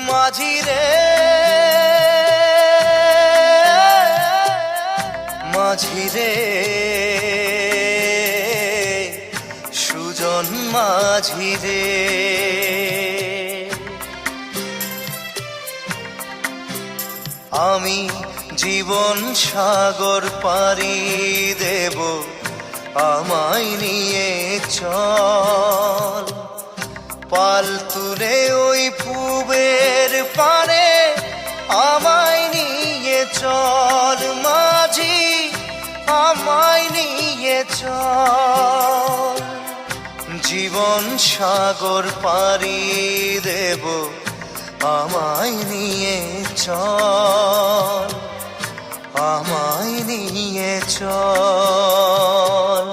মাঝি রে মাঝি রে সুজন মাঝি রে আমি জীবন সাগর পাড়ি দেব আমায় নিয়ে চল পাল তুলে ওই পুবের পারে আমায় নিয়ে চল মাঝি আমায় নিয়ে চল জীবন সাগর পাড়ি দেব আমায় নিয়ে চল আমায় নিয়ে চল